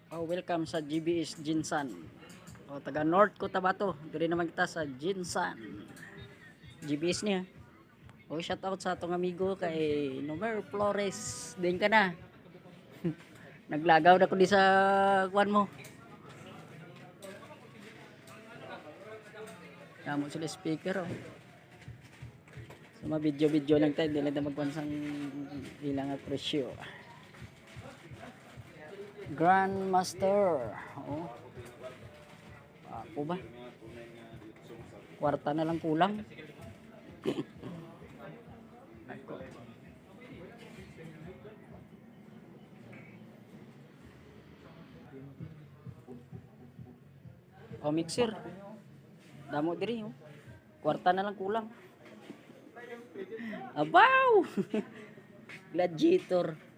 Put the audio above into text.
Oh, welcome sa GBS Jinsan. Oh, taga North Cotabato. Diri naman kita sa Jinsan. GBS niya. Oh, shout out sa atong amigo kay Nomer Flores. Din ka na. Naglagaw na ko di sa kwan mo. Kamo sila speaker oh. Sa mga video-video lang tayo, dili na magpansang ilang presyo. Grandmaster. Oh. Ako ba? Kwarta na lang kulang. O mixer. Damo diri oh. Kwarta na lang kulang. Abaw! Gladiator.